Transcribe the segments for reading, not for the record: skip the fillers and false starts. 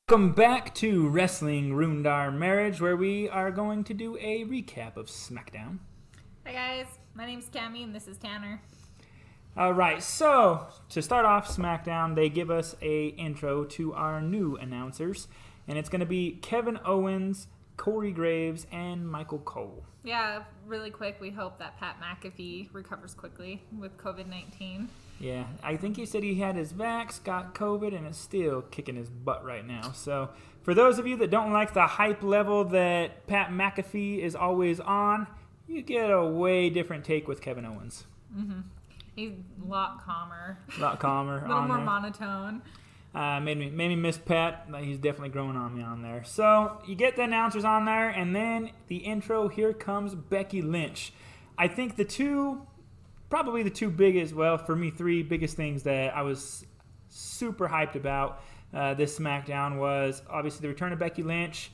Welcome back to Wrestling Ruined Our Marriage, where we are going to do a recap of SmackDown. Hi guys, my name's Cammie and this is Tanner. Alright, so to start off SmackDown, they give us a intro to our new announcers, and it's going to be Kevin Owens, Corey Graves, and Michael Cole. Yeah, really quick, we hope that Pat McAfee recovers quickly with COVID-19. Yeah, I think he said he had his vax, got COVID, and is still kicking his butt right now. So, for those of you that don't like the hype level that Pat McAfee is always on, you get a way different take with Kevin Owens. Mm-hmm. He's a lot calmer. A lot calmer. A little more monotone. Made me miss Pat. But he's definitely growing on me on there. So, you get the announcers on there, and then the intro, here comes Becky Lynch. I think probably the two biggest, well, for me, three biggest things that I was super hyped about this SmackDown was obviously the return of Becky Lynch,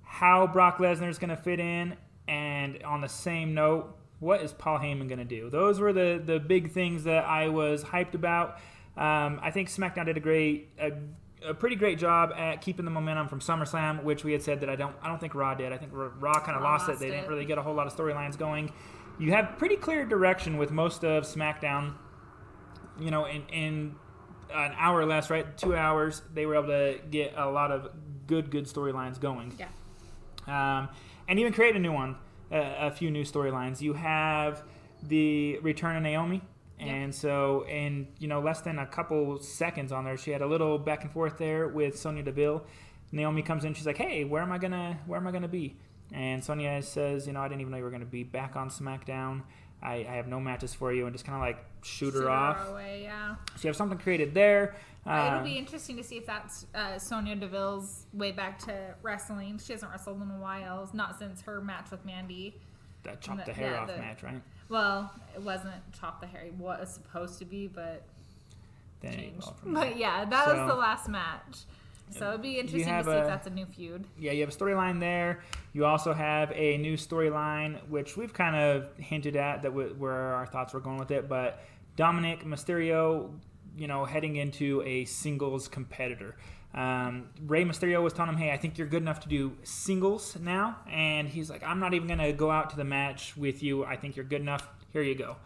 how Brock Lesnar is going to fit in, and on the same note, what is Paul Heyman going to do? Those were the big things that I was hyped about. I think SmackDown did a pretty great job at keeping the momentum from SummerSlam, which we had said that I don't think Raw did. I think Raw kind of lost it. They didn't really get a whole lot of storylines going. You have pretty clear direction with most of SmackDown. You know, in an hour or less, right? 2 hours, they were able to get a lot of good storylines going. Yeah. And even create a new one, a few new storylines. You have the return of Naomi. And so in, less than a couple seconds on there, she had a little back and forth there with Sonya Deville. Naomi comes in, she's like, "Hey, where am I gonna be?" And Sonya says, I didn't even know you were going to be back on SmackDown. I have no matches for you, and just kind of like shoot her off. Away, yeah. So you have something created there. It'll be interesting to see if that's Sonya Deville's way back to wrestling. She hasn't wrestled in a while, not since her match with Mandy. That chop the hair off match, right? Well, it wasn't chop the hair. It was supposed to be, but changed. But yeah, that was the last match. So it'd be interesting to see if that's a new feud. Yeah, you have a storyline there. You also have a new storyline, which we've kind of hinted at that where our thoughts were going with it. But Dominic Mysterio, heading into a singles competitor. Rey Mysterio was telling him, "Hey, I think you're good enough to do singles now." And he's like, "I'm not even going to go out to the match with you. I think you're good enough. Here you go."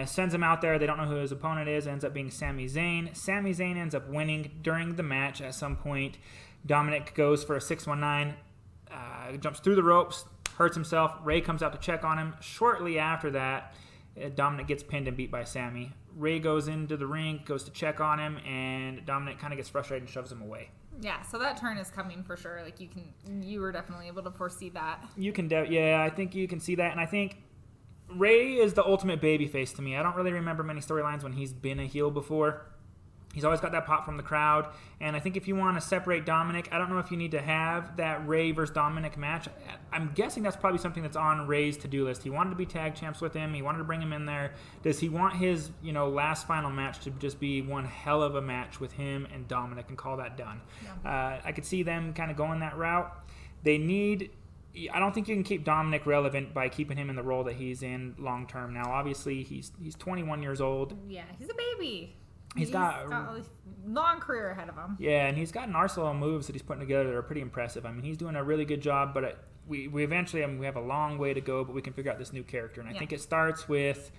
Sends him out there. They don't know who his opponent is. It ends up being Sami Zayn. Sami Zayn ends up winning during the match at some point. Dominic goes for a 619, jumps through the ropes, hurts himself. Rey comes out to check on him. Shortly after that, Dominic gets pinned and beat by Sami. Rey goes into the ring, goes to check on him, and Dominic kind of gets frustrated and shoves him away. Yeah, so that turn is coming for sure. Like you were definitely able to foresee that. I think you can see that, and I think Rey is the ultimate babyface to me. I don't really remember many storylines when he's been a heel before. He's always got that pop from the crowd. And I think if you want to separate Dominic, I don't know if you need to have that Rey versus Dominic match. I'm guessing that's probably something that's on Rey's to-do list. He wanted to be tag champs with him. He wanted to bring him in there. Does he want his, last final match to just be one hell of a match with him and Dominic and call that done? Yeah. I could see them kind of going that route. I don't think you can keep Dominic relevant by keeping him in the role that he's in long term. Now, obviously, he's 21 years old. Yeah, he's a baby. He's got a long career ahead of him. Yeah, and he's got an arsenal of moves that he's putting together that are pretty impressive. I mean, he's doing a really good job, but we eventually, we have a long way to go, but we can figure out this new character. And I think it starts with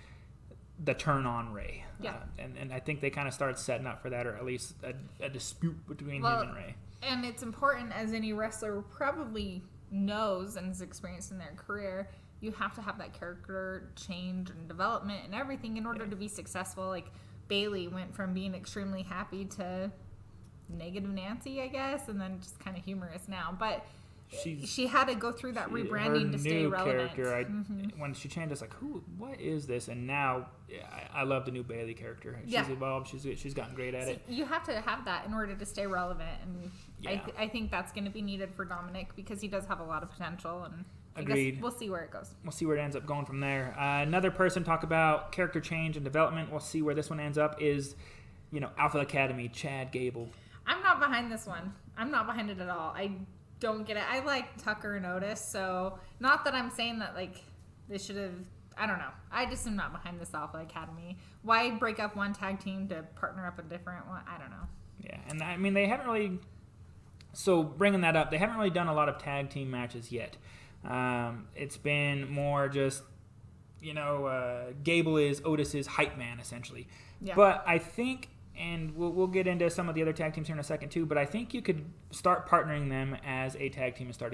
the turn on Rey. Yeah. And I think they kind of start setting up for that, or at least a dispute between him and Rey. And it's important, as any wrestler probably knows and has experienced in their career, you have to have that character change and development and everything in order to be successful. Like Bayley went from being extremely happy to negative Nancy, I guess, and then just kind of humorous now. But she had to go through that rebranding to stay relevant. Character, when she changed, I was like, what is this? And now I love the new Bayley character. She's evolved. She's gotten great at it. You have to have that in order to stay relevant, and I think that's going to be needed for Dominic because he does have a lot of potential. And Agreed. I guess we'll see where it goes. We'll see where it ends up going from there. Another person talk about character change and development. We'll see where this one ends up is, Alpha Academy, Chad Gable. I'm not behind this one. I'm not behind it at all. I don't get it. I like Tucker and Otis, so not that I'm saying that they should have. I don't know. I just am not behind this Alpha Academy. Why break up one tag team to partner up a different one? I don't know. Yeah, and I mean they haven't really So bringing that up, they haven't really done a lot of tag team matches yet. It's been more just, Gable is Otis's hype man, essentially. Yeah. But I think, and we'll get into some of the other tag teams here in a second too, but I think you could start partnering them as a tag team and start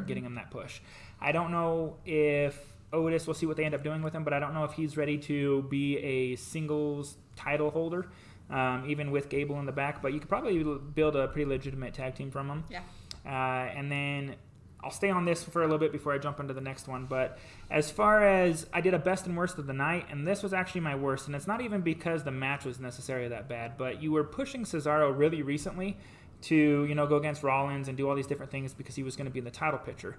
getting them that push. I don't know if Otis, we'll see what they end up doing with him, but I don't know if he's ready to be a singles title holder, even with Gable in the back, but you could probably build a pretty legitimate tag team from him. Yeah. And then I'll stay on this for a little bit before I jump into the next one. But as far as I did a best and worst of the night, and this was actually my worst, and it's not even because the match was necessarily that bad, but you were pushing Cesaro really recently to, go against Rollins and do all these different things because he was going to be in the title picture.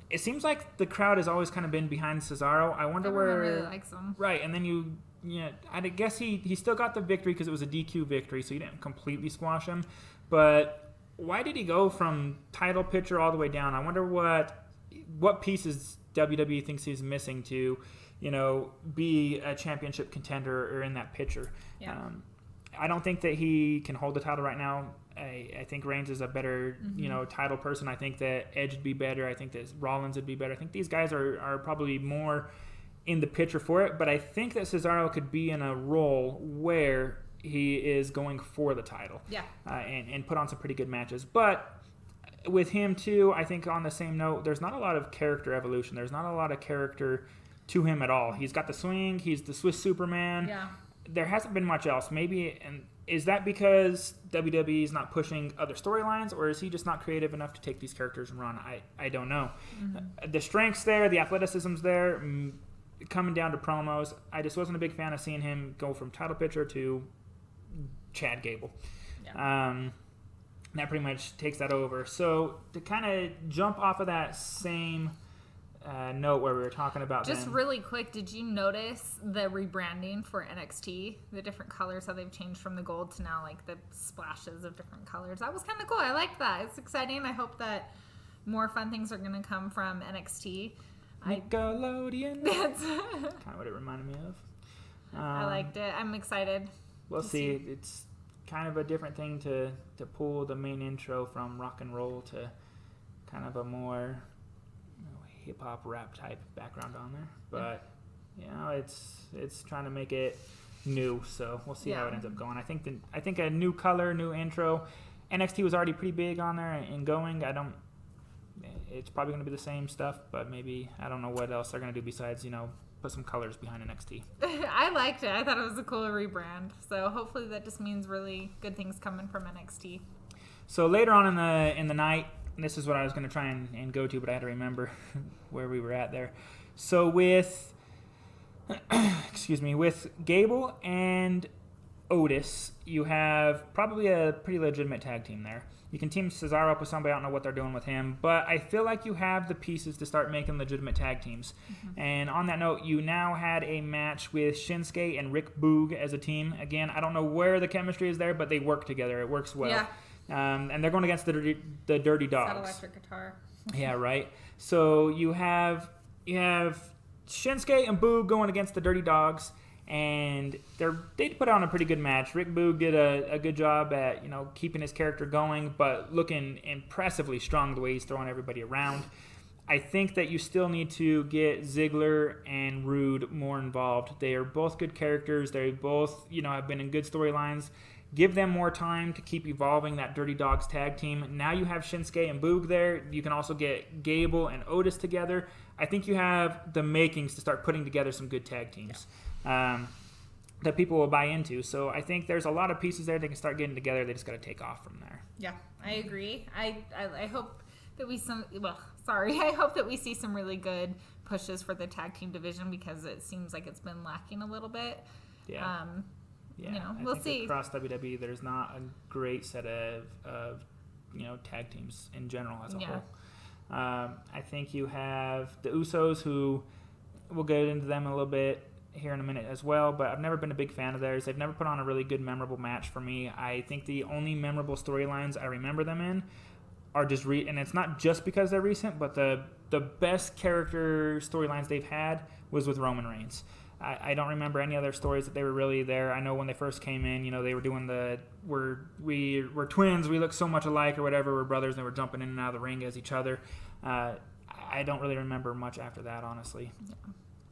It seems like the crowd has always kind of been behind Cesaro. I wonder Everyone where... really likes him. Right, and then I guess he still got the victory because it was a DQ victory, so you didn't completely squash him. But why did he go from title picture all the way down? I wonder what pieces WWE thinks he's missing to, be a championship contender or in that picture. Yeah. I don't think that he can hold the title right now. I think Reigns is a better, title person. I think that Edge would be better. I think that Rollins would be better. I think these guys are probably more in the picture for it. But I think that Cesaro could be in a role where he is going for the title. Yeah. And put on some pretty good matches. But with him, too, I think on the same note, there's not a lot of character evolution. There's not a lot of character to him at all. He's got the swing. He's the Swiss Superman. Yeah. There hasn't been much else. Maybe, and is that because WWE is not pushing other storylines, or is he just not creative enough to take these characters and run? I don't know. Mm-hmm. The strength's there. The athleticism's there. Coming down to promos, I just wasn't a big fan of seeing him go from title picture to Chad Gable. Yeah. That pretty much takes that over. So to kind of jump off of that same note where we were talking about just really quick, did you notice the rebranding for NXT? The different colors, how they've changed from the gold to now like the splashes of different colors. That was kind of cool. I like that. It's exciting. I hope that more fun things are going to come from NXT. Nickelodeon. That's kind of what it reminded me of. I liked it. I'm excited. We'll see. It's kind of a different thing to pull the main intro from rock and roll to kind of a more hip hop rap type background on there. But it's trying to make it new. So we'll see how it ends up going. I think a new color, new intro. NXT was already pretty big on there and going. It's probably going to be the same stuff, but maybe I don't know what else they're going to do besides put some colors behind NXT. I liked it. I thought it was a cool rebrand. So hopefully that just means really good things coming from NXT. So later on in the night, and this is what I was going to try and go to, but I had to remember where we were at there. So with with Gable and Otis, you have probably a pretty legitimate tag team there. You can team Cesaro up with somebody. I don't know what they're doing with him, but I feel like you have the pieces to start making legitimate tag teams. Mm-hmm. And on that note, you now had a match with Shinsuke and Rick Boog as a team. Again, I don't know where the chemistry is there, but they work together. It works well. Yeah. And they're going against the Dirty Dogs. That electric guitar. Yeah, right. So you have Shinsuke and Boog going against the Dirty Dogs. And they put on a pretty good match. Rick Boog did a good job at keeping his character going, but looking impressively strong the way he's throwing everybody around. I think that you still need to get Ziggler and Rude more involved. They are both good characters. They both have been in good storylines. Give them more time to keep evolving that Dirty Dogs tag team. Now you have Shinsuke and Boog there. You can also get Gable and Otis together. I think you have the makings to start putting together some good tag teams. That people will buy into. So I think there's a lot of pieces there they can start getting together. They just got to take off from there. Yeah, I agree. I hope that I hope that we see some really good pushes for the tag team division because it seems like it's been lacking a little bit. Yeah. We'll see. Across WWE, there's not a great set of tag teams in general as a whole. I think you have the Usos, who we'll get into them a little bit here in a minute as well, but I've never been a big fan of theirs. They've never put on a really good, memorable match for me. I think the only memorable storylines I remember them in are just and it's not just because they're recent, but the best character storylines they've had was with Roman Reigns. I don't remember any other stories that they were really there. I know when they first came in, they were doing we're twins, we look so much alike or whatever, we're brothers, and they were jumping in and out of the ring as each other. I don't really remember much after that, honestly. Yeah.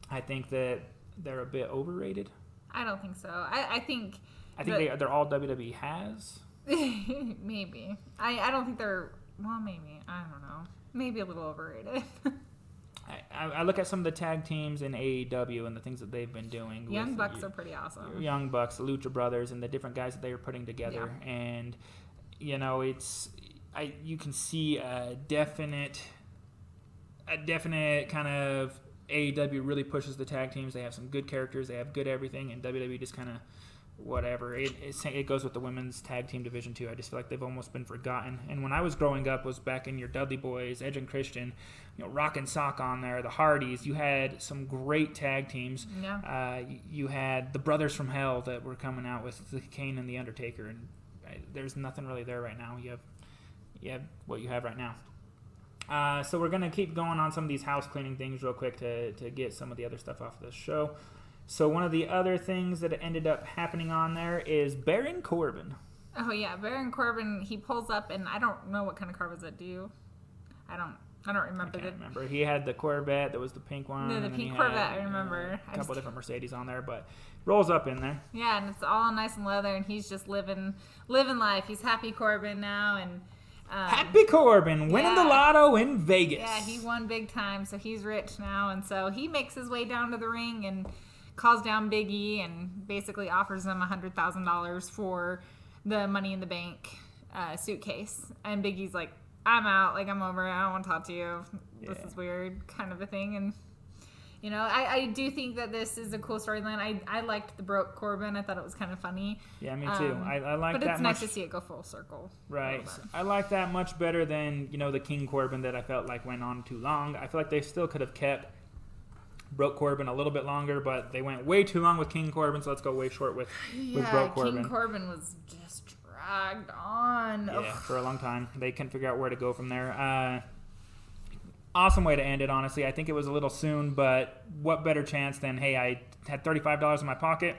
I think that they're a bit overrated. I don't think so. I think they're all WWE has. Maybe. I don't think they're, well, maybe. I don't know. Maybe a little overrated. I look at some of the tag teams in AEW and the things that they've been doing. Young Bucks are pretty awesome. Young Bucks, the Lucha Brothers, and the different guys that they are putting together. Yeah. And, you can see a definite kind of AEW really pushes the tag teams. They have some good characters. They have good everything. And WWE just kind of whatever. It goes with the women's tag team division too. I just feel like they've almost been forgotten. And when I was growing up was back in your Dudley Boys, Edge and Christian, Rock and Sock on there, the Hardys. You had some great tag teams. Yeah. You had the Brothers from Hell that were coming out with the Kane and the Undertaker, and there's nothing really there right now. You have what you have right now. So we're gonna keep going on some of these house cleaning things real quick to get some of the other stuff off the show. So one of the other things that ended up happening on there is Baron Corbin. Oh yeah, Baron Corbin. He pulls up, and I don't know what kind of car was it. Do you? I don't remember. I can't remember. He had the Corvette. That was the pink one. No, the pink Corvette. I remember. A couple different Mercedes on there, but rolls up in there. Yeah, and it's all nice and leather, and he's just living life. He's happy Corbin now, and. Happy Corbin, winning the lotto in Vegas. Yeah, he won big time, so he's rich now, and so he makes his way down to the ring and calls down Big E and basically offers him $100,000 for the Money in the Bank suitcase. And Big E's like, I'm out, I'm over it, I don't want to talk to you. This is weird, kind of a thing. And I do think that this is a cool storyline. I liked the Broke Corbin. I thought it was kind of funny. Yeah, me too. I like that much. But it's nice to see it go full circle. Right. I like that much better than, the King Corbin that I felt like went on too long. I feel like they still could have kept Broke Corbin a little bit longer, but they went way too long with King Corbin, so let's go way short with Broke Corbin. King Corbin was just dragged on. Yeah, for a long time. They couldn't figure out where to go from there. Awesome way to end it, honestly. I think it was a little soon, but what better chance than, hey, I had $35 in my pocket,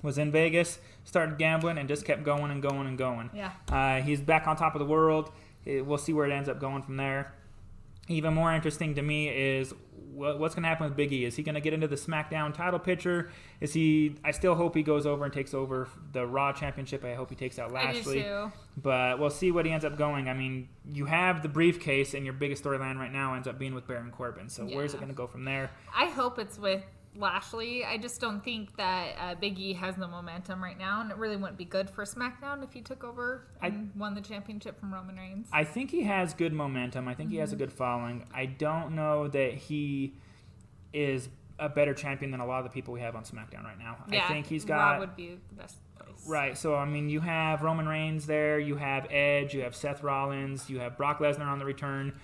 was in Vegas, started gambling, and just kept going and going and going. Yeah. He's back on top of the world. We'll see where it ends up going from there. Even more interesting to me is what's going to happen with Big E. Is he going to get into the SmackDown title picture? I still hope he goes over and takes over the Raw Championship. I hope he takes out Lashley. I do too. But we'll see what he ends up going. I mean, you have the briefcase, and your biggest storyline right now ends up being with Baron Corbin. So where's it going to go from there? I hope it's with Lashley. I just don't think that Big E has the momentum right now, and it really wouldn't be good for SmackDown if he took over and won the championship from Roman Reigns. I think he has good momentum. I think he has a good following. I don't know that he is a better champion than a lot of the people we have on SmackDown right now. Yeah, I think he's got... Raw would be the best place. Right, so I mean, you have Roman Reigns there, you have Edge, you have Seth Rollins, you have Brock Lesnar on the return.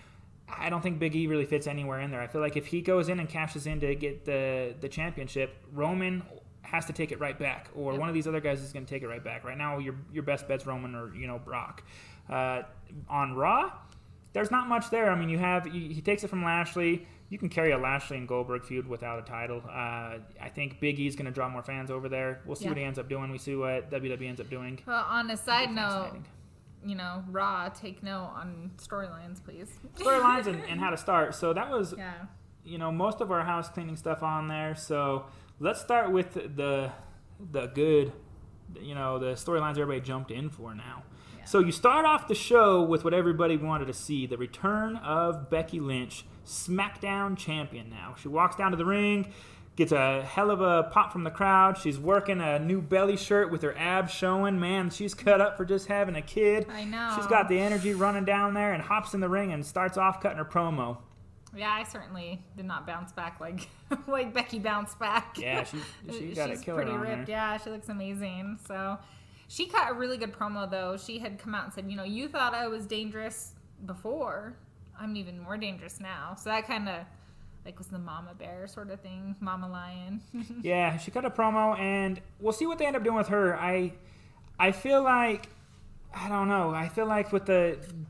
I don't think Big E really fits anywhere in there. I feel like if he goes in and cashes in to get the championship, Roman has to take it right back, or one of these other guys is going to take it right back. Right now, your best bet's Roman or Brock. On Raw, there's not much there. I mean, he takes it from Lashley. You can carry a Lashley and Goldberg feud without a title. I think Big E's going to draw more fans over there. We'll see what he ends up doing. We see what WWE ends up doing. Well, on a side note, Raw, take note on storylines, please. Storylines and how to start. So that was, most of our house cleaning stuff on there. So let's start with the good, the storylines everybody jumped in for now. Yeah. So you start off the show with what everybody wanted to see, the return of Becky Lynch, SmackDown champion now. She walks down to the ring, gets a hell of a pop from the crowd. She's working a new belly shirt with her abs showing. Man, she's cut up for just having a kid. I know. She's got the energy running down there and hops in the ring and starts off cutting her promo. Yeah, I certainly did not bounce back like Becky bounced back. Yeah, she got it killer on there. She's pretty ripped. Yeah, she looks amazing. So she cut a really good promo, though. She had come out and said, you thought I was dangerous before. I'm even more dangerous now. So that kind of was the mama bear sort of thing, mama lion. Yeah, she cut a promo, and we'll see what they end up doing with her. I feel like, I don't know. I feel like with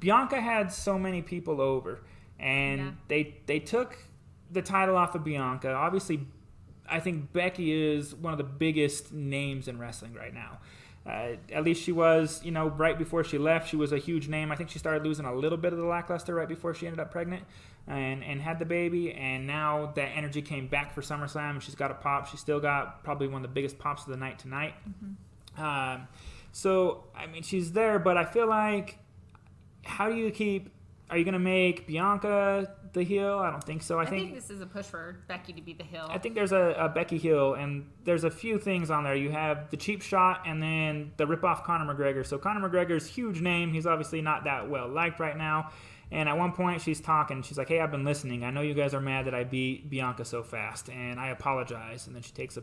Bianca had so many people over, and they took the title off of Bianca. Obviously, I think Becky is one of the biggest names in wrestling right now. At least she was, right before she left, she was a huge name. I think she started losing a little bit of the lackluster right before she ended up pregnant and had the baby. And now that energy came back for SummerSlam. She's got a pop. She's still got probably one of the biggest pops of the night tonight. Mm-hmm. So, I mean, she's there, but I feel like, are you going to make Bianca the heel? I don't think so. I think this is a push for Becky to be the heel. I think there's a Becky heel, and there's a few things on there. You have the cheap shot and then the rip-off Conor McGregor. So Conor McGregor's huge name. He's obviously not that well liked right now. And at one point she's talking. She's like, hey, I've been listening. I know you guys are mad that I beat Bianca so fast, and I apologize. And then she takes a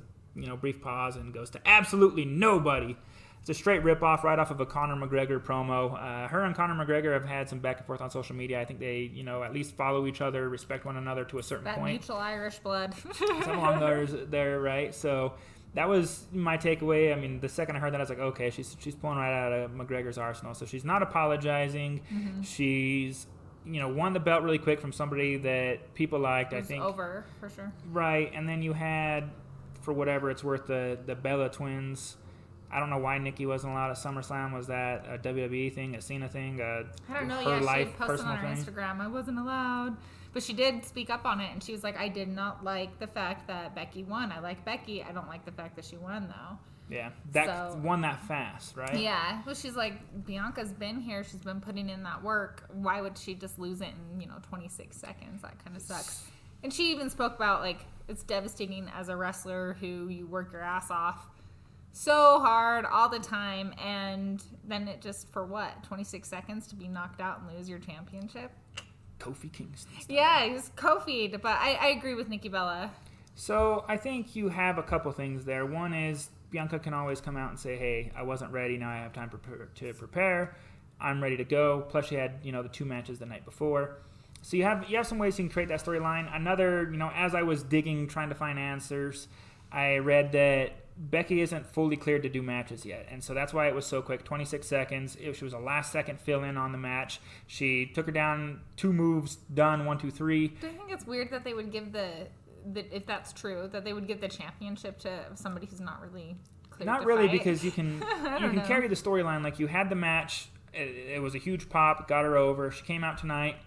brief pause and goes to absolutely nobody. It's a straight rip-off right off of a Conor McGregor promo. Her and Conor McGregor have had some back and forth on social media. I think they, at least follow each other, respect one another to a certain point. That mutual Irish blood. Something along there, right? So that was my takeaway. I mean, the second I heard that, I was like, okay, she's pulling right out of McGregor's arsenal. So she's not apologizing. Mm-hmm. She's, won the belt really quick from somebody that people liked. I think over for sure. Right, and then you had, for whatever it's worth, the Bella twins. I don't know why Nikki wasn't allowed at SummerSlam. Was that a WWE thing, a Cena thing? I don't know. She had posted on her Instagram, I wasn't allowed. But she did speak up on it, and she was like, I did not like the fact that Becky won. I like Becky. I don't like the fact that she won, though. Yeah, won that fast, right? Yeah. Well, she's like, Bianca's been here. She's been putting in that work. Why would she just lose it in, 26 seconds? That kind of sucks. And she even spoke about, like, it's devastating as a wrestler who you work your ass off so hard all the time, and then it just, for what, 26 seconds to be knocked out and lose your championship? Kofi Kingston style. Yeah, he was Kofi'd, but I agree with Nikki Bella. So I think you have a couple things there. One is Bianca can always come out and say, hey, I wasn't ready, now I have time to prepare. I'm ready to go. Plus she had, the 2 matches the night before. So you have some ways you can create that storyline. Another, as I was digging, trying to find answers, I read that Becky isn't fully cleared to do matches yet, and so that's why it was so quick, 26 seconds. She was a last-second fill-in on the match. She took her down, 2 moves, done, 1, 2, 3. Do you think it's weird that they would give if that's true, that they would give the championship to somebody who's not really cleared Not to really, fight? because you can carry the storyline. Like, you had the match, it was a huge pop, got her over. She came out tonight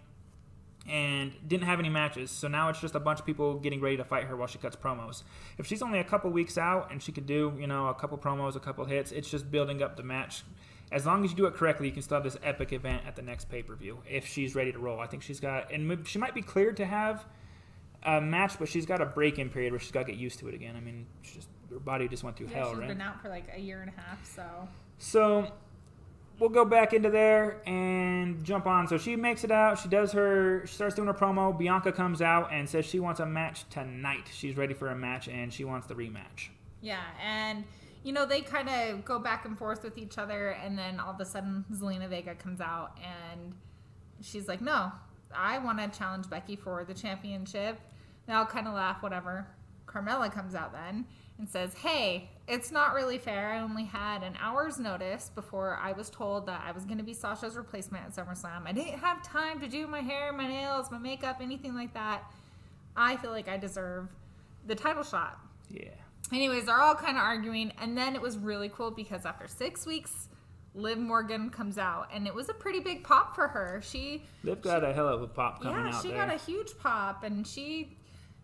and didn't have any matches, so now it's just a bunch of people getting ready to fight her while she cuts promos. If she's only a couple weeks out and she could do, a couple promos, a couple hits, it's just building up the match. As long as you do it correctly, you can still have this epic event at the next pay-per-view if she's ready to roll. I think she's got, and she might be cleared to have a match, but she's got a break-in period where she's got to get used to it again. I mean, her body just went through hell, right? She's been out for like a year and a half, So we'll go back into there and jump on. So she makes it out. She starts doing her promo. Bianca comes out and says she wants a match tonight. She's ready for a match, and she wants the rematch. Yeah, and, they kind of go back and forth with each other, and then all of a sudden Zelina Vega comes out, and she's like, no, I want to challenge Becky for the championship. And I'll kind of laugh, whatever. Carmella comes out then and says, hey, it's not really fair. I only had an hour's notice before I was told that I was going to be Sasha's replacement at SummerSlam. I didn't have time to do my hair, my nails, my makeup, anything like that. I feel like I deserve the title shot. Yeah. Anyways, they're all kind of arguing, and then it was really cool because after 6 weeks, Liv Morgan comes out, and it was a pretty big pop for her. Liv got a hell of a pop coming out there. Yeah, she got a huge pop, and she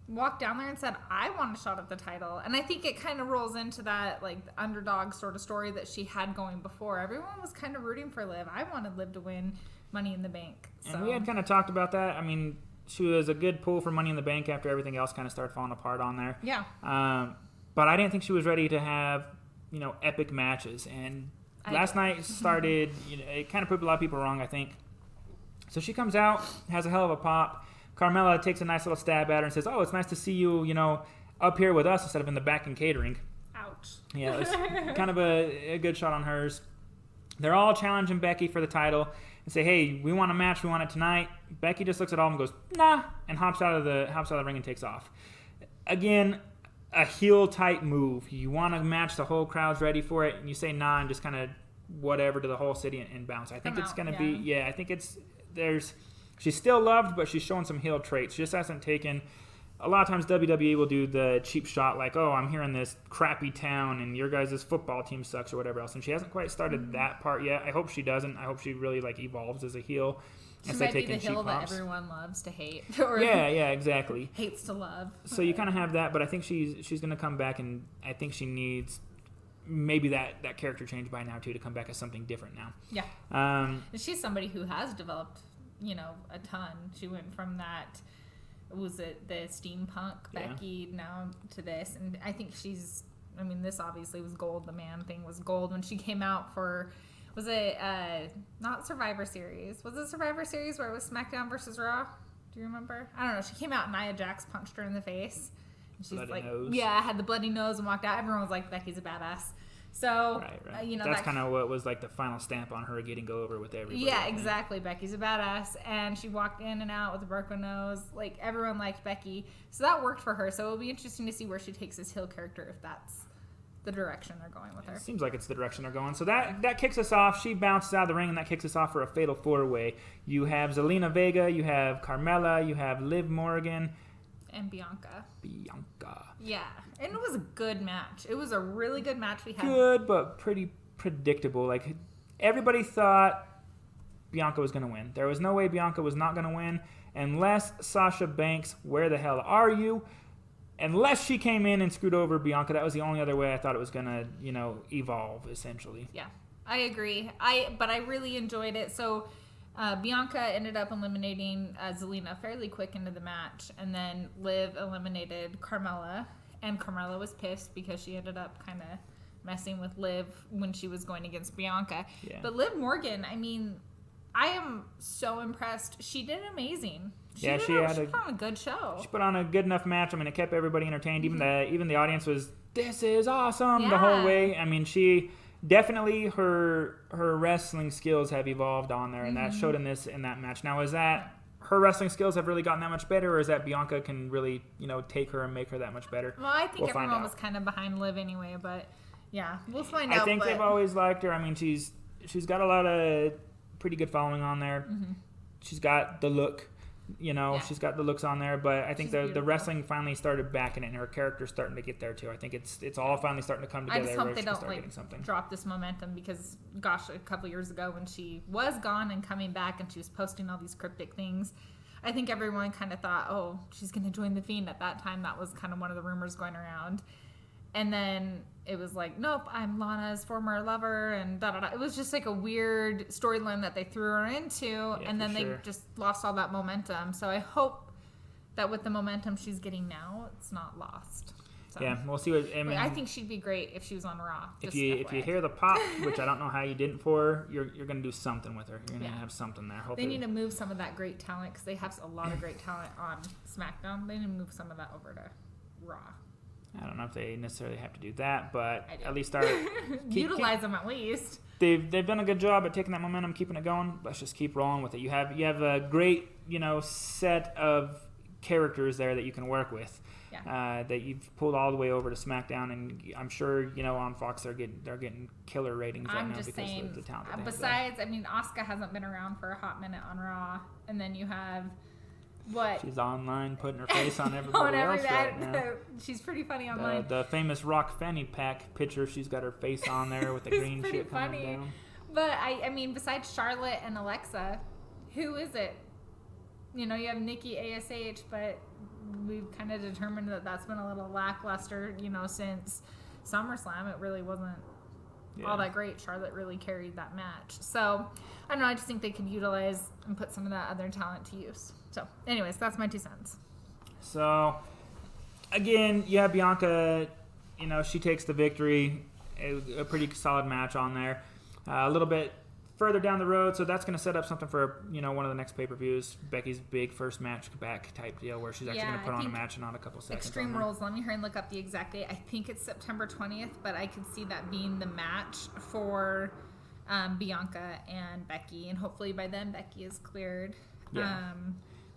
walked down there and said, I want a shot at the title. And I think it kind of rolls into that like underdog sort of story that she had going before. Everyone was kind of rooting for Liv. I wanted Liv to win Money in the Bank. So. And we had kind of talked about that. I mean, she was a good pull for Money in the Bank after everything else kind of started falling apart on there. Yeah. But I didn't think she was ready to have, epic matches. And last night started, it kind of proved a lot of people wrong, I think. So she comes out, has a hell of a pop. Carmella takes a nice little stab at her and says, oh, it's nice to see you, up here with us instead of in the back in catering. Ouch. Yeah, it's kind of a good shot on hers. They're all challenging Becky for the title and say, hey, we want a match, we want it tonight. Becky just looks at all of them and goes, nah, and hops out of the ring and takes off. Again, a heel-type move. You want a match, the whole crowd's ready for it, and you say nah and just kind of whatever to the whole city and bounce. I think it's going to be, I think she's still loved, but she's showing some heel traits. She just hasn't taken a lot of times WWE will do the cheap shot like, oh, I'm here in this crappy town and your guys' football team sucks or whatever else. And she hasn't quite started that part yet. I hope she doesn't. I hope she really like evolves as a heel. She might be the heel that everyone loves to hate. Or yeah, exactly. Hates to love. So you kind of have that, but I think she's going to come back, and I think she needs maybe that character change by now too to come back as something different now. Yeah. She's somebody who has developed, a ton. She went from that, was it the steampunk Becky now to this, and I think this obviously was gold. The man thing was gold when she came out for, was it not Survivor Series? Was it Survivor Series where it was SmackDown versus Raw? Do you remember? I don't know. She came out and Nia Jax punched her in the face. And she's bloody nose. Yeah, had the bloody nose and walked out. Everyone was like, Becky's a badass. So, right. That's kind of what was like the final stamp on her getting go over with everybody. Yeah, exactly. Becky's a badass. And she walked in and out with a broken nose. Like, everyone liked Becky. So that worked for her. So it'll be interesting to see where she takes this heel character if that's the direction they're going with her. It seems like it's the direction they're going. So that kicks us off. She bounces out of the ring, and that kicks us off for a fatal four-way. You have Zelina Vega, you have Carmella, you have Liv Morgan. And Bianca. Yeah. And it was a good match. It was a really good match we had. Good, but pretty predictable. Like, everybody thought Bianca was going to win. There was no way Bianca was not going to win unless Sasha Banks, where the hell are you? Unless she came in and screwed over Bianca. That was the only other way I thought it was going to, evolve, essentially. Yeah, I agree. But I really enjoyed it. So Bianca ended up eliminating Zelina fairly quick into the match. And then Liv eliminated Carmella. And Carmella was pissed because she ended up kind of messing with Liv when she was going against Bianca. Yeah. But Liv Morgan, I am so impressed. She did amazing. She put on a good show. She put on a good enough match. It kept everybody entertained. Mm-hmm. Even the audience was, this is awesome the whole way. She definitely her wrestling skills have evolved on there, and that showed in that match. Now, is that her wrestling skills have really gotten that much better, or is that Bianca can really take her and make her that much better? Well, I think everyone was kind of behind Liv anyway, but yeah, we'll find out. I think they've always liked her. She's got a lot of pretty good following on there. Mm-hmm. She's got the look. She's got the looks on there, but I think the wrestling finally started backing it, and her character's starting to get there too. I think it's all finally starting to come together. I just hope they don't drop this momentum because, gosh, a couple years ago when she was gone and coming back and she was posting all these cryptic things, I think everyone kind of thought, oh, she's going to join the Fiend. At that time, that was kind of one of the rumors going around. And then it was like, nope, I'm Lana's former lover, and da-da-da. It was just like a weird storyline that they threw her into, and then they just lost all that momentum. So I hope that with the momentum she's getting now, it's not lost. So, yeah, we'll see what... I think she'd be great if she was on Raw. If you hear the pop, which I don't know how you didn't for her, you're going to do something with her. You're going to have something there. Hopefully. They need to move some of that great talent, because they have a lot of great talent on SmackDown. They need to move some of that over to Raw. I don't know if they necessarily have to do that, but at least utilize them at least. They've done a good job at taking that momentum, keeping it going. Let's just keep rolling with it. You have a great set of characters there that you can work with. Yeah. That you've pulled all the way over to SmackDown, and I'm sure on Fox they're getting killer ratings right now because of the talent. Besides, Asuka hasn't been around for a hot minute on Raw, and then you have. What? She's online putting her face on everybody else right now. She's pretty funny online. The famous Rock Fanny Pack picture, she's got her face on there with the green shit coming down. But, besides Charlotte and Alexa, who is it? You have Nikki ASH, but we've kind of determined that that's been a little lackluster, since SummerSlam. It really wasn't all that great. Charlotte really carried that match. So, I don't know. I just think they could utilize and put some of that other talent to use. So, anyways, that's my 2 cents. So, again, you have Bianca, she takes the victory. A pretty solid match on there. A little bit further down the road, so that's going to set up something for, one of the next pay-per-views. Becky's big first match back type deal where she's actually going to put on a match in not a couple seconds. Extreme Rules, let me hurry and look up the exact date. I think it's September 20th, but I could see that being the match for Bianca and Becky, and hopefully by then Becky is cleared. Yeah.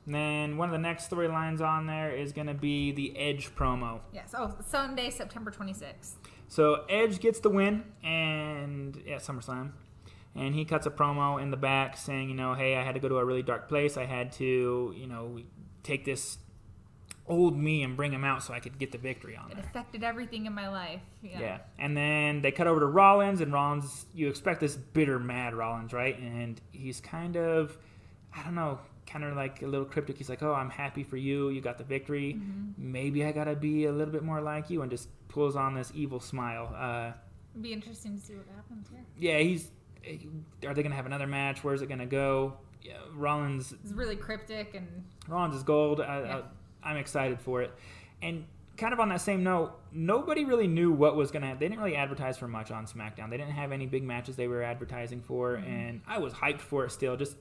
And then one of the next storylines on there is going to be the Edge promo. Yes. Oh, Sunday, September 26th. So Edge gets the win, and SummerSlam. And he cuts a promo in the back saying, hey, I had to go to a really dark place. I had to, take this old me and bring him out so I could get the victory on It there. affected everything in my life. Yeah. And then they cut over to Rollins, and Rollins, you expect this bitter, mad Rollins, right? And he's kind of, I don't know, kind of like a little cryptic. He's like, oh, I'm happy for you. You got the victory. Mm-hmm. Maybe I got to be a little bit more like you, and just pulls on this evil smile. It'd be interesting to see what happens here. Yeah, are they going to have another match? Where's it going to go? Yeah, Rollins It's really cryptic and is gold. I'm excited for it. And kind of on that same note, nobody really knew what was going to happen. They didn't really advertise for much on SmackDown. They didn't have any big matches they were advertising for, and I was hyped for it still. Just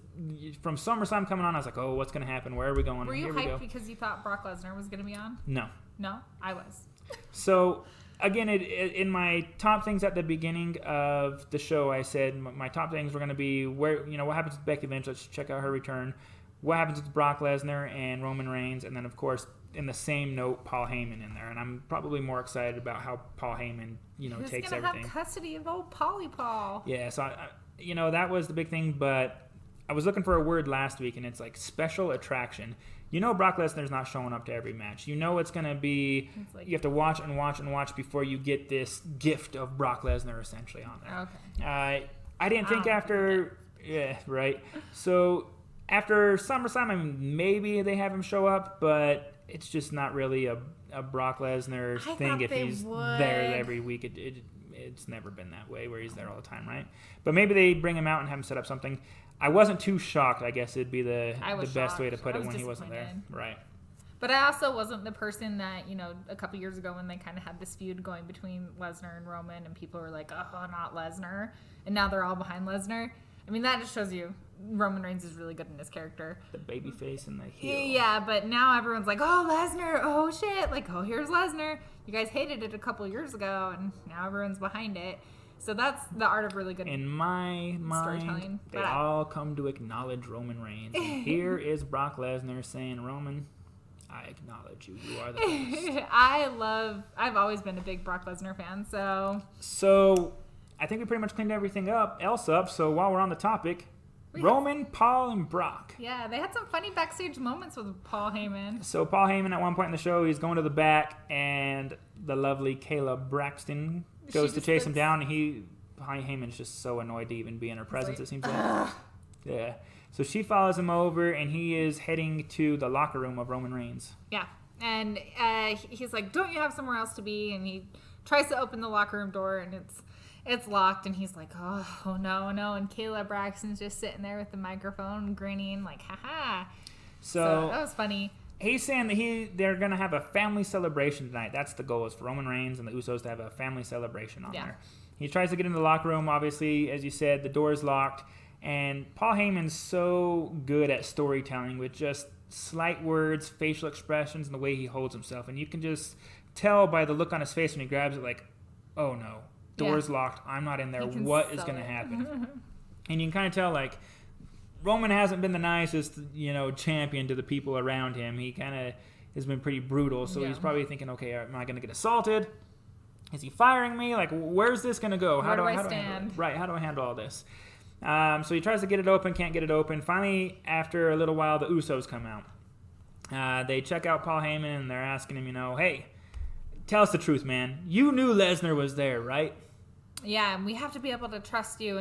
from SummerSlam coming on, I was like, oh, what's going to happen? Where are we going? Were you Here we go. hyped because you thought Brock Lesnar was going to be on? No. No? I was. So, again, in my top things at the beginning of the show, I said my top things were going to be what happens with Becky Lynch. Let's check out her return. What happens with Brock Lesnar and Roman Reigns, and then, of course, in the same note, Paul Heyman in there. And I'm probably more excited about how Paul Heyman, Who's takes gonna everything. Have custody of old Polly Paul? Yeah, so, that was the big thing, but I was looking for a word last week, and it's like special attraction. Brock Lesnar's not showing up to every match. It's going to be, you have to watch and watch and watch before you get this gift of Brock Lesnar essentially on there. Okay. I didn't think after, yeah, right. So after SummerSlam, maybe they have him show up, but it's just not really a Brock Lesnar thing if he's there every week. It's never been that way where he's there all the time, right? But maybe they bring him out and have him set up something. I wasn't too shocked, I guess it'd be the best way to put it when he wasn't there. Right. But I also wasn't the person that, a couple years ago when they kind of had this feud going between Lesnar and Roman, and people were like, oh, not Lesnar. And now they're all behind Lesnar. I mean, that just shows you Roman Reigns is really good in his character. The baby face and the heel. Yeah, but now everyone's like, oh, Lesnar, oh, shit. Like, oh, here's Lesnar. You guys hated it a couple years ago, and now everyone's behind it. So that's the art of really good in my mind, they all come to acknowledge Roman Reigns. And here is Brock Lesnar saying, Roman, I acknowledge you. You are the best. I've always been a big Brock Lesnar fan, So I think we pretty much cleaned everything else up. So while we're on the topic, Roman, Paul, and Brock. Yeah, they had some funny backstage moments with Paul Heyman. So Paul Heyman at one point in the show, he's going to the back, and the lovely Kayla Braxton goes to chase him down, and Heyman's just so annoyed to even be in her presence, it seems like. Yeah. So she follows him over, and he is heading to the locker room of Roman Reigns. Yeah. And he's like, don't you have somewhere else to be? And he tries to open the locker room door, and it's locked, and he's like, oh, no. And Kayla Braxton's just sitting there with the microphone, grinning, like, haha. So that was funny. He's saying that they're going to have a family celebration tonight. That's the goal, is for Roman Reigns and the Usos to have a family celebration on there. He tries to get into the locker room. Obviously, as you said, the door is locked. And Paul Heyman's so good at storytelling with just slight words, facial expressions, and the way he holds himself. And you can just tell by the look on his face when he grabs it, like, oh, no, door's locked. I'm not in there. What is going to happen? And you can kind of tell, like, Roman hasn't been the nicest, champion to the people around him. He kind of has been pretty brutal. So he's probably thinking, okay, am I going to get assaulted? Is he firing me? Like, where's this going to go? How do I stand? Right, how do I handle all this? So he tries to get it open, can't get it open. Finally, after a little while, the Usos come out. They check out Paul Heyman, and they're asking him, hey, tell us the truth, man. You knew Lesnar was there, right? Yeah, and we have to be able to trust you.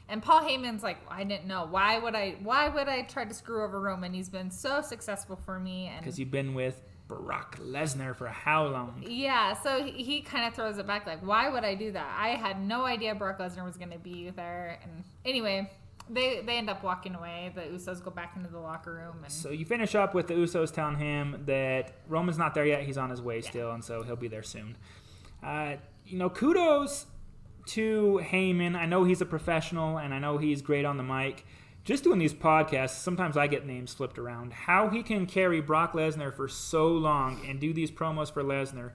And Paul Heyman's like, I didn't know. Why would I try to screw over Roman? He's been so successful for me. Because you've been with Brock Lesnar for how long? Yeah, so he kind of throws it back like, why would I do that? I had no idea Brock Lesnar was going to be there. And anyway, they end up walking away. The Usos go back into the locker room. And so you finish up with the Usos telling him that Roman's not there yet. He's on his way still, and so he'll be there soon. Kudos to Heyman. I know he's a professional, and I know he's great on the mic. Just doing these podcasts, sometimes I get names flipped around. How he can carry Brock Lesnar for so long and do these promos for Lesnar.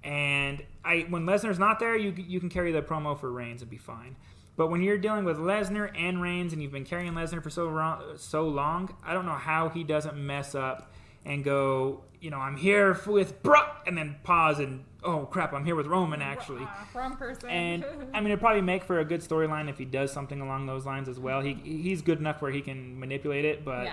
And when Lesnar's not there, you can carry the promo for Reigns and be fine. But when you're dealing with Lesnar and Reigns, and you've been carrying Lesnar for so long, I don't know how he doesn't mess up and go, I'm here with Brock, and then pause and, oh crap, I'm here with Roman actually. Wrong person. And it'd probably make for a good storyline if he does something along those lines as well. He's good enough where he can manipulate it, but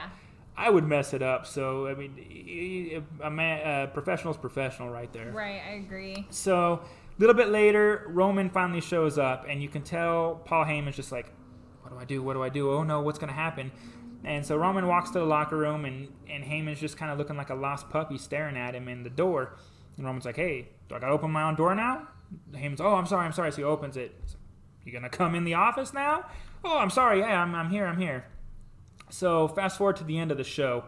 I would mess it up. So I mean, a professional's professional right there. Right, I agree. So a little bit later, Roman finally shows up, and you can tell Paul Heyman's just like, what do I do? What do I do? Oh no, what's going to happen? And so Roman walks to the locker room, and Heyman's just kind of looking like a lost puppy staring at him in the door. And Roman's like, hey, do I got to open my own door now? Heyman's, oh, I'm sorry. So he opens it. He's like, you going to come in the office now? Oh, I'm sorry. Yeah, I'm here. So fast forward to the end of the show.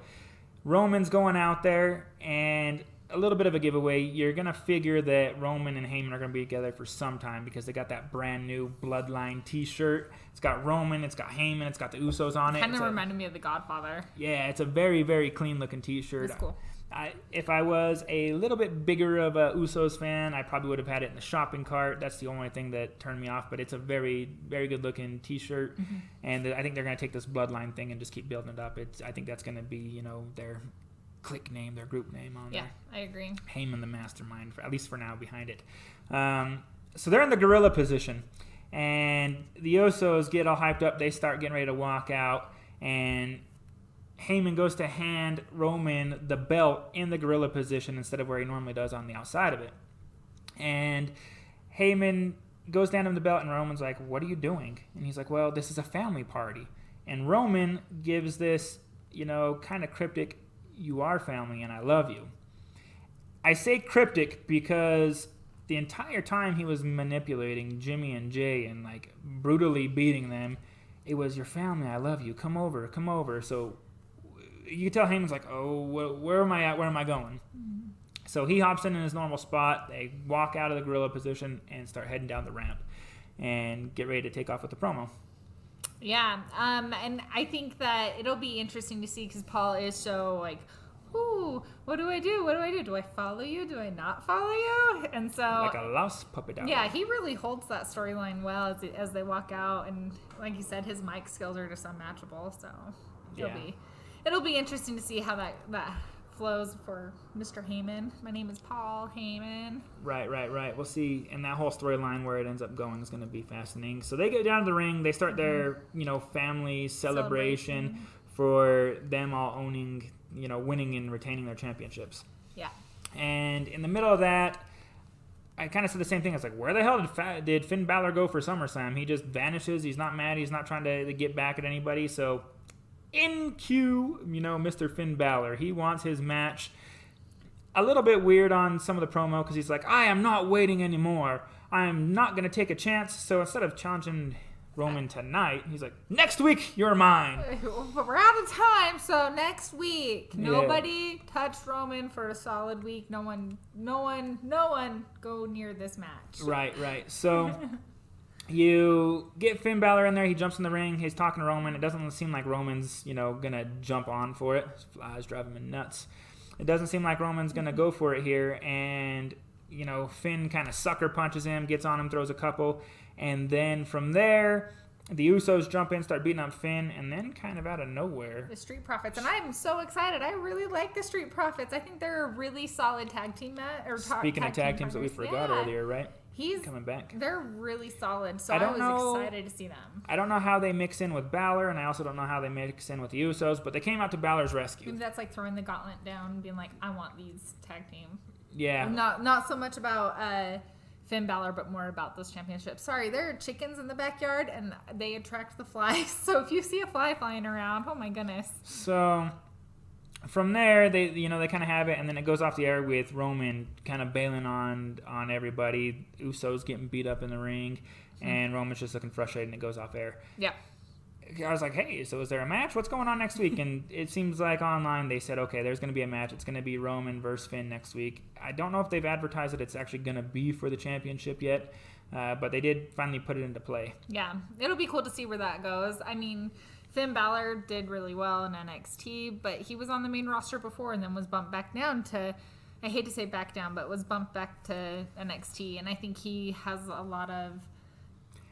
Roman's going out there, and a little bit of a giveaway. You're going to figure that Roman and Heyman are going to be together for some time because they got that brand new Bloodline t-shirt. It's got Roman, it's got Heyman, it's got the Usos on it. Kind of reminded me of The Godfather. Yeah, it's a very, very clean looking t-shirt. It's cool. If I was a little bit bigger of a Usos fan, I probably would have had it in the shopping cart. That's the only thing that turned me off, but it's a very, very good looking t-shirt. Mm-hmm. And I think they're going to take this Bloodline thing and just keep building it up. I think that's going to be, their clique name, their group name on there. Yeah, I agree. Heyman the mastermind, at least for now, behind it. So they're in the gorilla position, and the Usos get all hyped up. They start getting ready to walk out, and Heyman goes to hand Roman the belt in the gorilla position instead of where he normally does on the outside of it. And Heyman goes down to him the belt, and Roman's like, what are you doing? And he's like, well, this is a family party. And Roman gives this, kind of cryptic, you are family and I love you. I say cryptic because the entire time he was manipulating Jimmy and Jay and like brutally beating them, it was your family, I love you, come over. So you can tell Heyman's like, oh, where am I at? Where am I going? Mm-hmm. So he hops in his normal spot. They walk out of the gorilla position and start heading down the ramp and get ready to take off with the promo. Yeah, and I think that it'll be interesting to see because Paul is so like, ooh, what do I do? Do I follow you? Do I not follow you? And so like a lost puppy dog. Yeah, he really holds that storyline well as they walk out, and like you said, his mic skills are just unmatchable. So it'll be interesting to see how that flows for Mr. Heyman. My name is Paul Heyman. Right. We'll see. And that whole storyline where it ends up going is going to be fascinating. So they get down to the ring. They start their, family celebration for them all owning, winning and retaining their championships. Yeah. And in the middle of that, I kind of said the same thing. I was like, where the hell did Finn Balor go for SummerSlam? He just vanishes. He's not mad. He's not trying to get back at anybody. So in cue, Mr. Finn Balor. He wants his match. A little bit weird on some of the promo because he's like, I am not waiting anymore. I am not going to take a chance. So instead of challenging Roman tonight, he's like, next week, you're mine. But we're out of time, so next week. Nobody touched Roman for a solid week. No one go near this match. Right. So you get Finn Balor in there. He jumps in the ring. He's talking to Roman. It doesn't seem like Roman's, going to jump on for it. Flies drive him nuts. It doesn't seem like Roman's going to go for it here. And, Finn kind of sucker punches him, gets on him, throws a couple. And then from there, the Usos jump in, start beating up Finn. And then kind of out of nowhere, the Street Profits. And I'm so excited. I really like the Street Profits. I think they're a really solid tag team. Speaking of tag teams that we forgot earlier, right? He's coming back. They're really solid, so I was excited to see them. I don't know how they mix in with Balor, and I also don't know how they mix in with the Usos, but they came out to Balor's rescue. Maybe that's like throwing the gauntlet down and being like, I want these tag team. Yeah. Not so much about Finn Balor, but more about those championships. Sorry, there are chickens in the backyard, and they attract the flies. So if you see a fly flying around, oh my goodness. So from there, they kind of have it, and then it goes off the air with Roman kind of bailing on everybody. Usos getting beat up in the ring, and Roman's just looking frustrated, and it goes off air. Yeah. I was like, hey, so is there a match? What's going on next week? And it seems like online they said, okay, there's going to be a match. It's going to be Roman versus Finn next week. I don't know if they've advertised that it's actually going to be for the championship yet, but they did finally put it into play. Yeah, it'll be cool to see where that goes. I mean, Finn Balor did really well in NXT, but he was on the main roster before and then was bumped back down to, I hate to say back down, but was bumped back to NXT. And I think he has a lot of,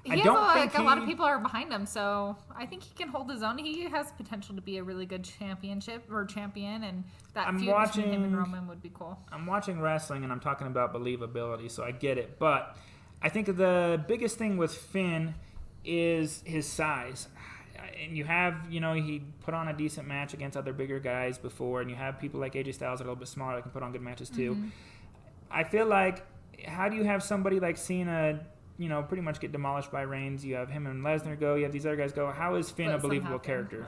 a lot of people are behind him. So I think he can hold his own. He has potential to be a really good champion, and that feud between him and Roman would be cool. I'm watching wrestling and I'm talking about believability, so I get it. But I think the biggest thing with Finn is his size. and you have, he put on a decent match against other bigger guys before, and you have people like AJ Styles that are a little bit smaller that can put on good matches too. Mm-hmm. I feel like, how do you have somebody like Cena, pretty much get demolished by Reigns? You have him and Lesnar go. You have these other guys go. How is Finn a believable character?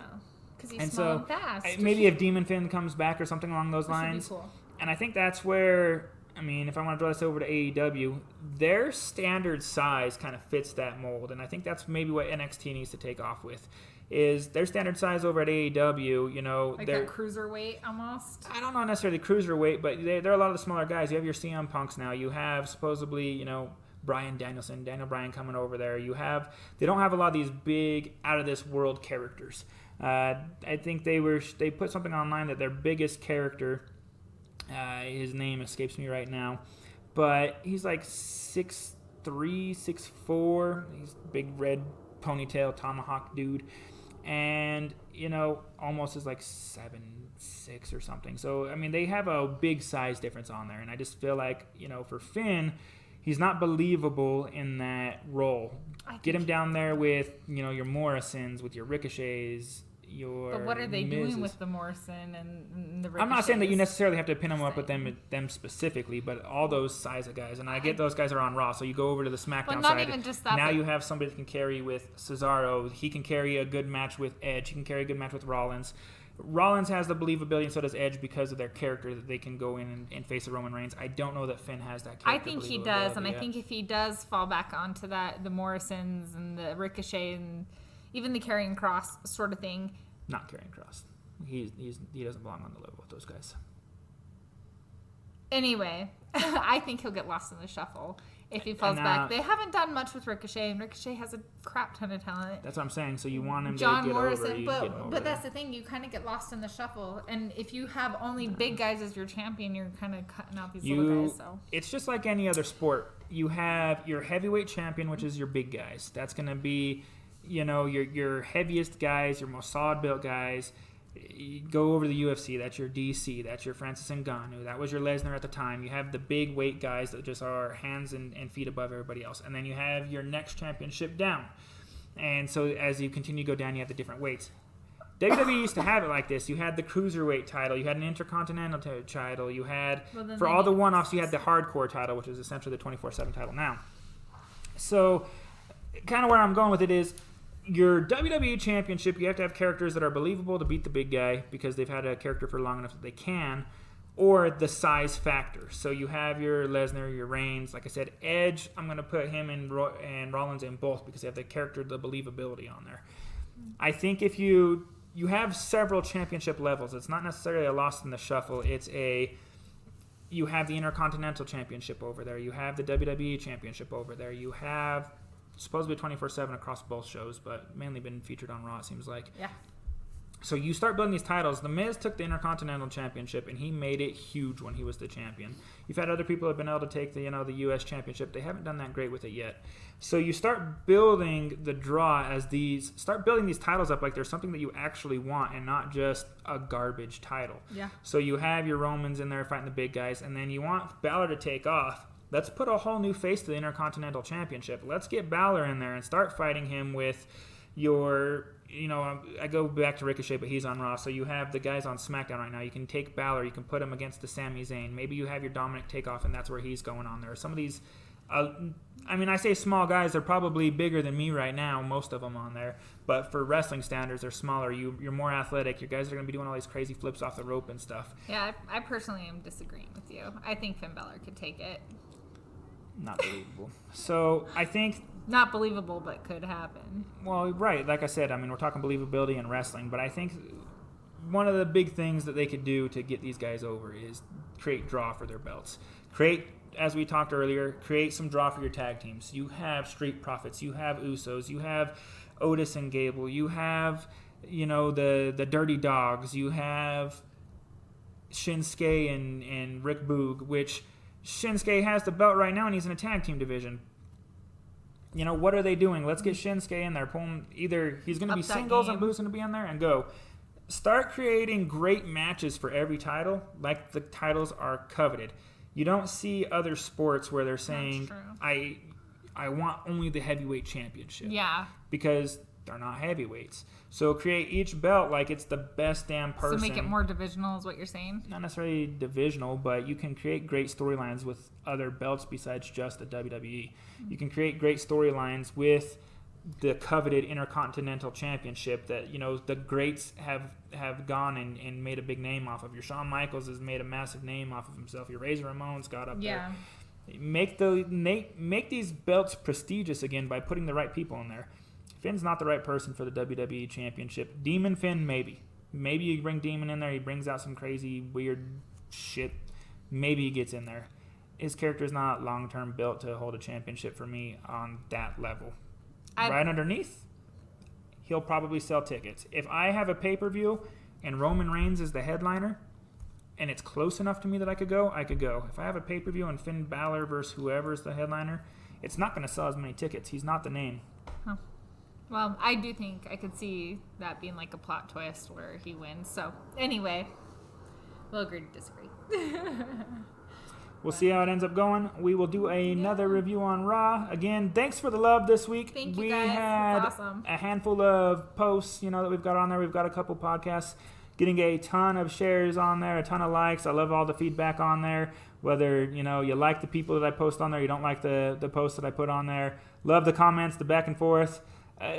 Because he's small and fast. Maybe if Demon Finn comes back or something along those lines. Cool. And I think that's where, if I want to draw this over to AEW, their standard size kind of fits that mold. And I think that's maybe what NXT needs to take off with, is their standard size over at AEW, like that cruiserweight almost? I don't know necessarily cruiserweight, but they're a lot of the smaller guys. You have your CM Punks now. You have supposedly, Bryan Danielson, Daniel Bryan coming over there. They don't have a lot of these big, out-of-this-world characters. I think they put something online that their biggest character, his name escapes me right now, but he's like 6'3", 6'4". He's a big red ponytail tomahawk dude, and almost is like 7'6" or something. So they have a big size difference on there, and I just feel like for Finn, he's not believable in that role. Get him down there with your Morrisons, with your Ricochets. But what are they doing with the Morrison and the Ricochets? I'm not saying that you necessarily have to pin them up with them specifically, but all those size of guys, and I get those guys are on Raw, so you go over to the SmackDown not side. Even just that, now you have somebody that can carry with Cesaro. He can carry a good match with Edge. He can carry a good match with Rollins. Rollins has the believability, and so does Edge, because of their character that they can go in and face a Roman Reigns. I don't know that Finn has that character. I think he does, and I think if he does fall back onto that, the Morrisons and the Ricochet and even the Karrion Kross sort of thing. Not Karrion Kross. He doesn't belong on the level with those guys. Anyway, I think he'll get lost in the shuffle if he falls back. They haven't done much with Ricochet, and Ricochet has a crap ton of talent. That's what I'm saying. So you want him John to get Morrison, over. But that's the thing. You kind of get lost in the shuffle, and if you have only big guys as your champion, you're kind of cutting out these little guys. So it's just like any other sport. You have your heavyweight champion, which is your big guys. That's going to be your heaviest guys, your most solid built guys. You go over to the UFC, that's your DC, that's your Francis Ngannou, that was your Lesnar at the time. You have the big weight guys that just are hands and feet above everybody else. And then you have your next championship down. And so as you continue to go down, you have the different weights. WWE used to have it like this. You had the cruiserweight title, you had an intercontinental title, you had, for all the one-offs, you had the hardcore title, which is essentially the 24/7 title now. So kind of where I'm going with it is, your WWE Championship, you have to have characters that are believable to beat the big guy because they've had a character for long enough that they can, or the size factor. So you have your Lesnar, your Reigns. Like I said, Edge, I'm going to put him and Rollins in both because they have the character, the believability on there. I think if you have several championship levels, it's not necessarily a lost in the shuffle. You have the Intercontinental Championship over there. You have the WWE Championship over there. You have supposed to be 24/7 across both shows, but mainly been featured on Raw, it seems like. Yeah. So you start building these titles. The Miz took the Intercontinental Championship, and he made it huge when he was the champion. You've had other people who have been able to take the the U.S. Championship. They haven't done that great with it yet. So you start building the draw start building these titles up like there's something that you actually want and not just a garbage title. Yeah. So you have your Romans in there fighting the big guys, and then you want Balor to take off. Let's put a whole new face to the Intercontinental Championship. Let's get Balor in there and start fighting him with your, I go back to Ricochet, but he's on Raw. So you have the guys on SmackDown right now. You can take Balor. You can put him against the Sami Zayn. Maybe you have your Dominic takeoff, and that's where he's going on there. Some of these, I say small guys. They're probably bigger than me right now, most of them on there. But for wrestling standards, they're smaller. You're more athletic. Your guys are going to be doing all these crazy flips off the rope and stuff. Yeah, I personally am disagreeing with you. I think Finn Balor could take it. Not believable. So I think... Not believable, but could happen. Well, right. Like I said, we're talking believability in wrestling, but I think one of the big things that they could do to get these guys over is create draw for their belts. As we talked earlier, create some draw for your tag teams. You have Street Profits. You have Usos. You have Otis and Gable. You have, the Dirty Dogs. You have Shinsuke and Rick Boog, which... Shinsuke has the belt right now, and he's in a tag team division. What are they doing? Let's get Shinsuke in there. Pull him, either he's going to be singles and Boog's going to be in there, and go. Start creating great matches for every title, like the titles are coveted. You don't see other sports where they're saying, I want only the heavyweight championship. Yeah. Because They're not heavyweights. So create each belt like it's the best damn person. So make it more divisional is what you're saying? Not necessarily divisional, but you can create great storylines with other belts besides just the WWE. You can create great storylines with the coveted Intercontinental Championship that, you know, the greats have gone and made a big name off of. Your Shawn Michaels has made a massive name off of himself. Your Razor Ramon's got up there. Make these belts prestigious again by putting the right people in there. Finn's not the right person for the WWE Championship. Demon Finn, maybe. Maybe you bring Demon in there. He brings out some crazy, weird shit. Maybe he gets in there. His character is not long-term built to hold a championship for me on that level. Right underneath, he'll probably sell tickets. If I have a pay-per-view and Roman Reigns is the headliner and it's close enough to me that I could go, I could go. If I have a pay-per-view and Finn Balor versus whoever is the headliner, it's not going to sell as many tickets. He's not the name. Huh. Well, I do think I could see that being like a plot twist where he wins. So, anyway, we'll agree to disagree. We'll see how it ends up going. We will do another review on Raw. Again, thanks for the love this week. Thank you, we guys. had That's awesome. a handful of posts, you know, that we've got on there. We've got a couple podcasts getting a ton of shares on there, a ton of likes. I love all the feedback on there. Whether, you know, you like the people that I post on there, you don't like the posts that I put on there. Love the comments, the back and forth.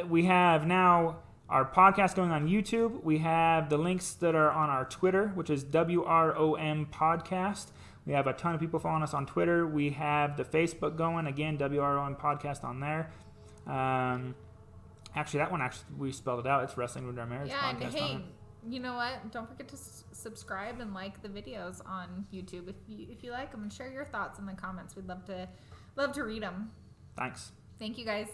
We have now our podcast going on YouTube. We have the links that are on our Twitter, which is WROM Podcast. We have a ton of people following us on Twitter. We have the Facebook going. Again, WROM Podcast on there. Actually, that one, we spelled it out. It's Wrestling with Our Marriage Podcast. And hey, you know what? Don't forget to subscribe and like the videos on YouTube if you like them, and share your thoughts in the comments. We'd love to read them. Thanks. Thank you, guys.